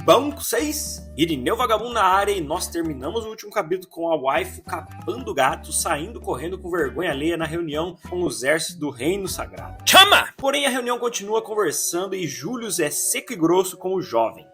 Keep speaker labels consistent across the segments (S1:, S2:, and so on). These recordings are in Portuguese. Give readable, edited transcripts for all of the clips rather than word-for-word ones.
S1: bom com vocês? Irineu Vagabundo na área e nós terminamos o último capítulo com a waifu capando o gato, saindo correndo com vergonha alheia na reunião com os exércitos do Reino Sagrado. Chama! Porém a reunião continua conversando e Julius é seco e grosso com o jovem.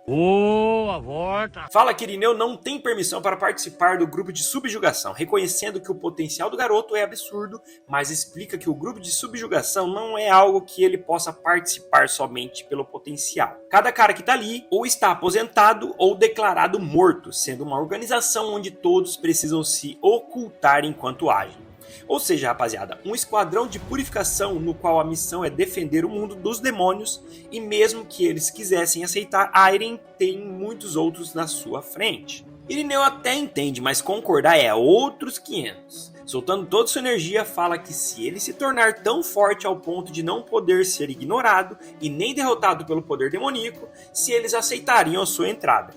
S2: Volta!
S1: Fala que Irineu não tem permissão para participar do grupo de subjugação, reconhecendo que o potencial do garoto é absurdo, mas explica que o grupo de subjugação não é algo que ele possa participar somente pelo potencial. Cada cara que tá ali ou está aposentado ou declarado morto, sendo uma organização onde todos precisam se ocultar enquanto agem. Ou seja, rapaziada, um esquadrão de purificação no qual a missão é defender o mundo dos demônios e mesmo que eles quisessem aceitar, Airen tem muitos outros na sua frente. Irineu até entende, mas concordar é outros 500. Soltando toda sua energia, fala que se ele se tornar tão forte ao ponto de não poder ser ignorado e nem derrotado pelo poder demoníaco, se eles aceitariam a sua entrada.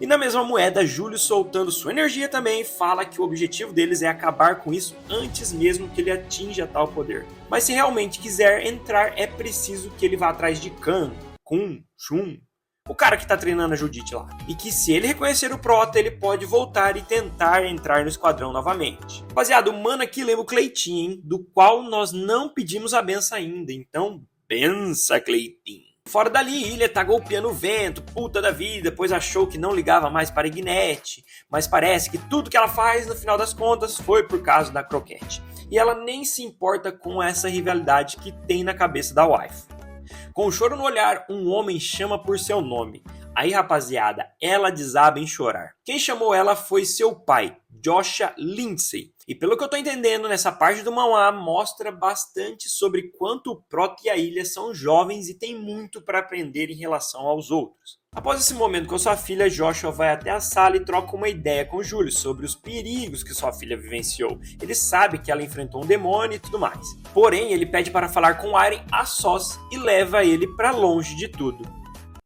S1: E na mesma moeda, Júlio, soltando sua energia também, fala que o objetivo deles é acabar com isso antes mesmo que ele atinja tal poder. Mas se realmente quiser entrar, é preciso que ele vá atrás de Kan, Kun, Shun, o cara que tá treinando a Judite lá. E que se ele reconhecer o Prota, ele pode voltar e tentar entrar no esquadrão novamente. Rapaziada, o mano aqui lembra o Cleitinho, hein? Do qual nós não pedimos a benção ainda. Então, bença, Cleitinho. Fora dali, Ilha tá golpeando o vento, puta da vida, pois achou que não ligava mais para Ignite, mas parece que tudo que ela faz, no final das contas, foi por causa da Croquete. E ela nem se importa com essa rivalidade que tem na cabeça da waifu. Com o choro no olhar, um homem chama por seu nome. Aí, rapaziada, ela desaba em chorar. Quem chamou ela foi seu pai, Joshua Lindsay. E pelo que eu tô entendendo, nessa parte do manhwa mostra bastante sobre quanto o Prota e a Ilha são jovens e tem muito para aprender em relação aos outros. Após esse momento com sua filha, Joshua vai até a sala e troca uma ideia com Júlio sobre os perigos que sua filha vivenciou. Ele sabe que ela enfrentou um demônio e tudo mais. Porém, ele pede para falar com Airen a sós e leva ele para longe de tudo.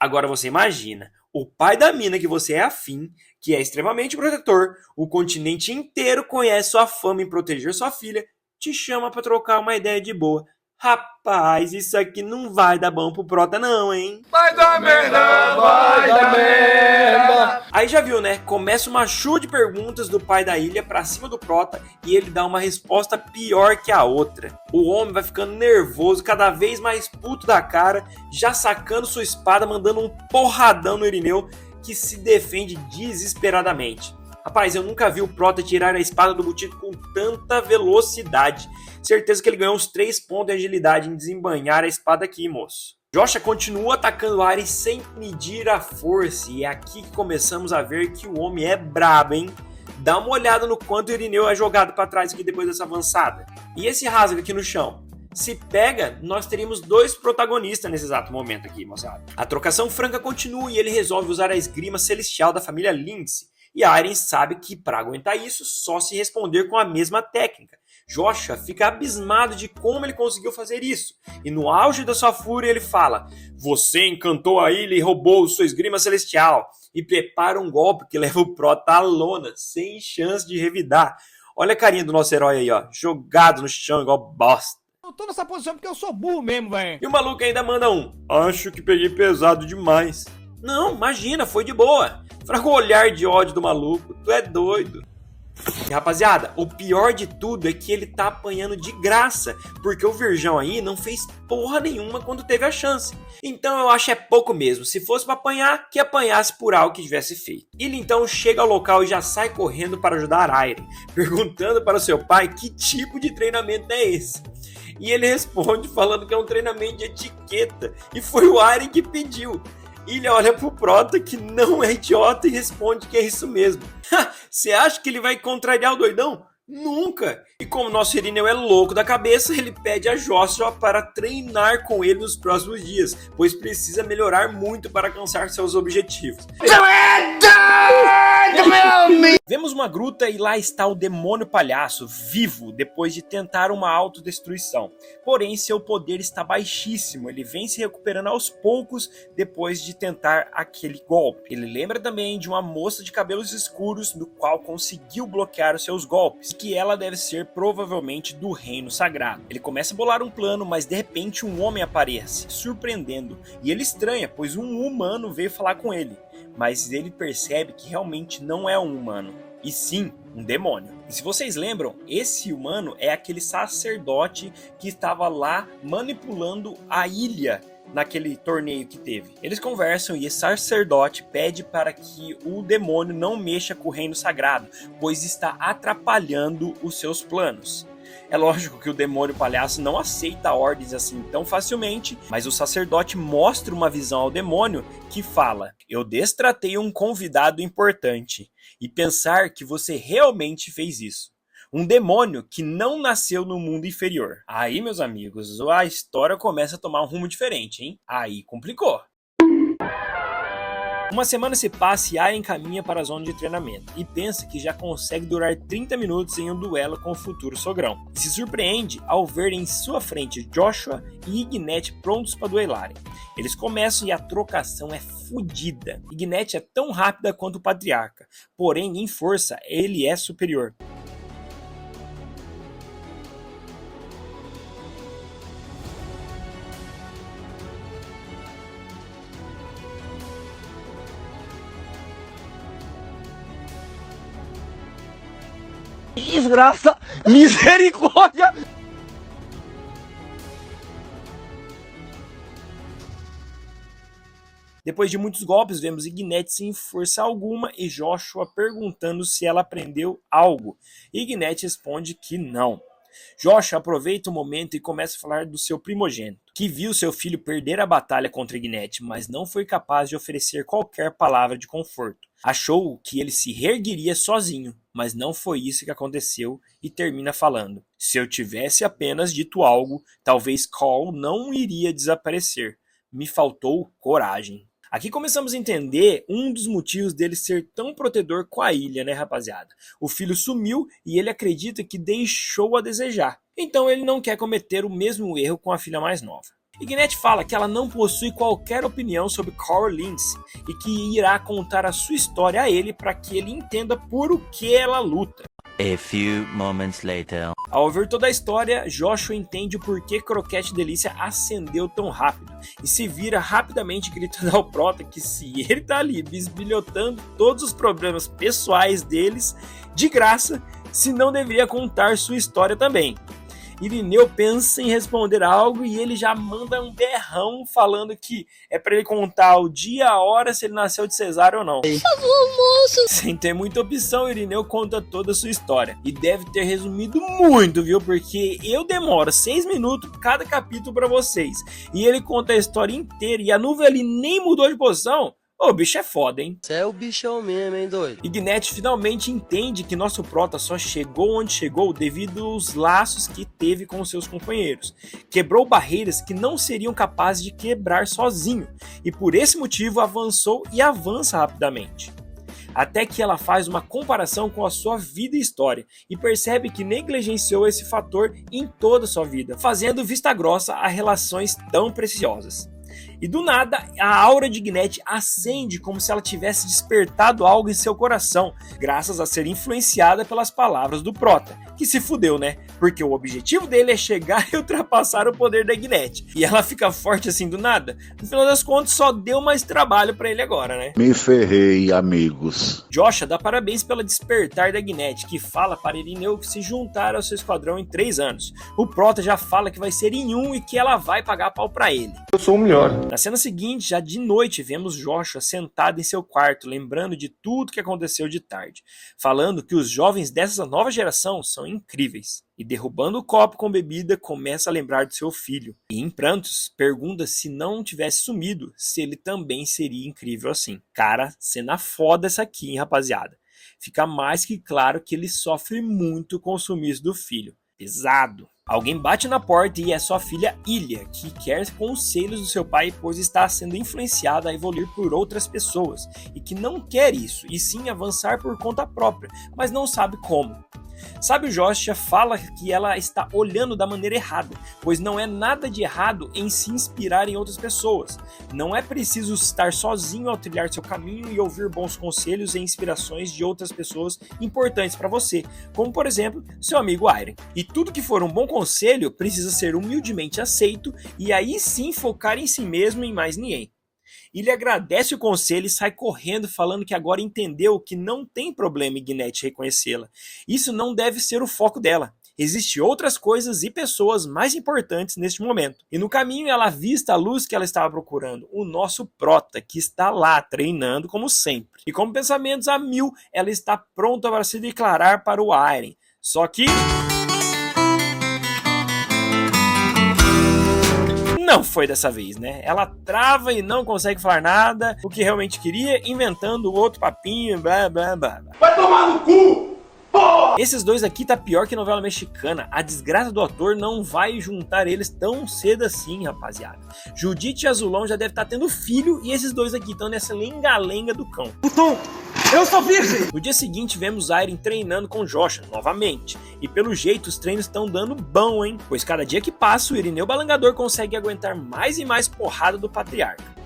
S1: Agora você imagina, o pai da mina que você é afim, que é extremamente protetor, o continente inteiro conhece sua fama em proteger sua filha, te chama pra trocar uma ideia de boa. Rapaz, isso aqui não vai dar bom pro Prota não, hein?
S2: Vai dar merda, vai dar merda!
S1: Aí já viu, né? Começa uma chuva de perguntas do pai da Ilha pra cima do Prota e ele dá uma resposta pior que a outra. O homem vai ficando nervoso, cada vez mais puto da cara, já sacando sua espada, mandando um porradão no Irineu, que se defende desesperadamente. Rapaz, eu nunca vi o Prota tirar a espada do Butito com tanta velocidade. Certeza que ele ganhou uns 3 pontos de agilidade em desembanhar a espada aqui, moço. Joshua continua atacando Airen sem medir a força. E é aqui que começamos a ver que o homem é brabo, hein? Dá uma olhada no quanto o Irineu é jogado para trás aqui depois dessa avançada. E esse rasgo aqui no chão? Se pega, nós teríamos 2 protagonistas nesse exato momento aqui, moçada. A trocação franca continua e ele resolve usar a esgrima celestial da família Lindsay. E Airen sabe que para aguentar isso, só se responder com a mesma técnica. Joshua fica abismado de como ele conseguiu fazer isso. E no auge da sua fúria ele fala: você encantou a ilha e roubou sua esgrima celestial. E prepara um golpe que leva o Prota à lona, sem chance de revidar. Olha a carinha do nosso herói aí, ó, jogado no chão igual bosta.
S2: Eu tô nessa posição porque eu sou burro mesmo, velho.
S1: E o maluco ainda manda um: acho que peguei pesado demais. Não, imagina, foi de boa. Fraga o olhar de ódio do maluco, tu é doido. E rapaziada, o pior de tudo é que ele tá apanhando de graça, porque o Virgão aí não fez porra nenhuma quando teve a chance. Então eu acho é pouco mesmo, se fosse pra apanhar, que apanhasse por algo que tivesse feito. Ele então chega ao local e já sai correndo para ajudar Airen, perguntando para o seu pai que tipo de treinamento é esse. E ele responde falando que é um treinamento de etiqueta, e foi o Airen que pediu. Ilha olha pro Prota, que não é idiota, e responde que é isso mesmo. Você acha que ele vai contrariar o doidão? Nunca! E como nosso Irineu é louco da cabeça, ele pede a Joshua para treinar com ele nos próximos dias, pois precisa melhorar muito para alcançar seus objetivos. Vemos uma gruta e lá está o demônio palhaço, vivo, depois de tentar uma autodestruição. Porém, seu poder está baixíssimo, ele vem se recuperando aos poucos depois de tentar aquele golpe. Ele lembra também de uma moça de cabelos escuros, no qual conseguiu bloquear os seus golpes, que ela deve ser provavelmente do reino sagrado. Ele começa a bolar um plano, mas de repente um homem aparece, surpreendendo, e ele estranha, pois um humano veio falar com ele. Mas ele percebe que realmente não é um humano, e sim um demônio. E se vocês lembram, esse humano é aquele sacerdote que estava lá manipulando a ilha naquele torneio que teve. Eles conversam e esse sacerdote pede para que o demônio não mexa com o reino sagrado, pois está atrapalhando os seus planos. É lógico que o demônio palhaço não aceita ordens assim tão facilmente, mas o sacerdote mostra uma visão ao demônio que fala: eu destratei um convidado importante, e pensar que você realmente fez isso. Um demônio que não nasceu no mundo inferior. Aí, meus amigos, a história começa a tomar um rumo diferente, hein? Aí complicou. Uma semana se passa e Aya caminha para a zona de treinamento e pensa que já consegue durar 30 minutos em um duelo com o futuro sogrão. E se surpreende ao ver em sua frente Joshua e Ignete prontos para duelarem. Eles começam e a trocação é fodida. Ignete é tão rápida quanto o Patriarca, porém em força ele é superior.
S2: Desgraça, misericórdia.
S1: Depois de muitos golpes, vemos Ignete sem força alguma e Joshua perguntando se ela aprendeu algo. Ignete responde que não. Joshua aproveita o momento e começa a falar do seu primogênito, que viu seu filho perder a batalha contra Ignete, mas não foi capaz de oferecer qualquer palavra de conforto. Achou que ele se reergueria sozinho, mas não foi isso que aconteceu e termina falando: se eu tivesse apenas dito algo, talvez Call não iria desaparecer. Me faltou coragem. Aqui começamos a entender um dos motivos dele ser tão protetor com a ilha, né, rapaziada? O filho sumiu e ele acredita que deixou a desejar. Então ele não quer cometer o mesmo erro com a filha mais nova. Ignete fala que ela não possui qualquer opinião sobre Cor Lindsay e que irá contar a sua história a ele para que ele entenda por o que ela luta.
S3: A few moments later.
S1: Ao ouvir toda a história, Joshua entende o porquê Croquete Delícia acendeu tão rápido e se vira rapidamente gritando ao Prota que se ele tá ali bisbilhotando todos os problemas pessoais deles de graça, se não deveria contar sua história também. Irineu pensa em responder algo e ele já manda um berrão falando que é pra ele contar o dia, a hora, se ele nasceu de cesárea ou não. Por favor, moço! Sem ter muita opção, Irineu conta toda a sua história. E deve ter resumido muito, viu? Porque eu demoro 6 minutos cada capítulo pra vocês. E ele conta a história inteira e a nuvem ali nem mudou de posição. Ô, o bicho é foda, hein?
S4: Você é o bichão mesmo, hein, doido?
S1: Ignete finalmente entende que nosso prota só chegou onde chegou devido aos laços que teve com seus companheiros. Quebrou barreiras que não seriam capazes de quebrar sozinho, e por esse motivo avançou e avança rapidamente. Até que ela faz uma comparação com a sua vida e história, e percebe que negligenciou esse fator em toda a sua vida, fazendo vista grossa a relações tão preciosas. E do nada, a aura de Ignete acende como se ela tivesse despertado algo em seu coração, graças a ser influenciada pelas palavras do Prota, que se fudeu, né? Porque o objetivo dele é chegar e ultrapassar o poder da Ignete. E ela fica forte assim do nada. No final das contas, só deu mais trabalho pra ele agora, né?
S5: Me ferrei, amigos.
S1: Joshua dá parabéns pela despertar da Ignete, que fala para Irineu se juntar ao seu esquadrão em 3 anos. O Prota já fala que vai ser em 1 e que ela vai pagar pau pra ele.
S2: Eu sou o melhor.
S1: Na cena seguinte, já de noite, vemos Joshua sentado em seu quarto, lembrando de tudo que aconteceu de tarde, falando que os jovens dessa nova geração são incríveis. E derrubando o copo com bebida, começa a lembrar de seu filho. E em prantos, pergunta se não tivesse sumido, se ele também seria incrível assim. Cara, cena foda essa aqui, hein, rapaziada. Fica mais que claro que ele sofre muito com o sumiço do filho. Pesado. Alguém bate na porta e é sua filha Ilha, que quer conselhos do seu pai, pois está sendo influenciada a evoluir por outras pessoas, e que não quer isso, e sim avançar por conta própria, mas não sabe como. Sábio Joshua fala que ela está olhando da maneira errada, pois não é nada de errado em se inspirar em outras pessoas. Não é preciso estar sozinho ao trilhar seu caminho e ouvir bons conselhos e inspirações de outras pessoas importantes para você, como por exemplo, seu amigo Iron. E tudo que for um bom conselho precisa ser humildemente aceito e aí sim focar em si mesmo e em mais ninguém. Ele agradece o conselho e sai correndo falando que agora entendeu que não tem problema em Gnett reconhecê-la. Isso não deve ser o foco dela. Existem outras coisas e pessoas mais importantes neste momento. E no caminho ela avista a luz que ela estava procurando, o nosso Prota, que está lá treinando como sempre. E com pensamentos a mil, ela está pronta para se declarar para o Iron. Só que não foi dessa vez, né? Ela trava e não consegue falar nada, o que realmente queria, inventando outro papinho, blá blá blá.
S2: Vai tomar no cu! Porra!
S1: Esses dois aqui tá pior que novela mexicana. A desgraça do ator não vai juntar eles tão cedo assim, rapaziada. Judite e Azulão já deve estar tendo filho e esses dois aqui estão nessa lenga-lenga do cão.
S2: Eu sou virgem!
S1: No dia seguinte, vemos Iron treinando com Joshua novamente. E pelo jeito, os treinos estão dando bom, hein? Pois cada dia que passa, o Irineu Balangador consegue aguentar mais e mais porrada do Patriarca.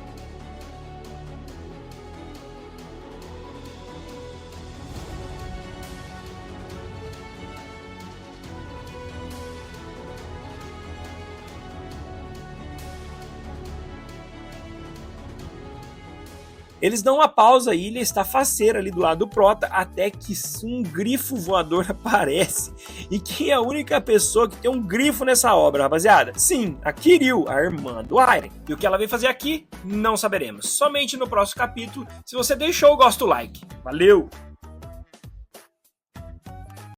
S1: Eles dão uma pausa, a Ilha está faceira ali do lado do Prota, até que um grifo voador aparece. E quem é a única pessoa que tem um grifo nessa obra, rapaziada? Sim, a Kiryu, a irmã do Iron. E o que ela vem fazer aqui, não saberemos. Somente no próximo capítulo. Se você deixou o gosto do like. Valeu!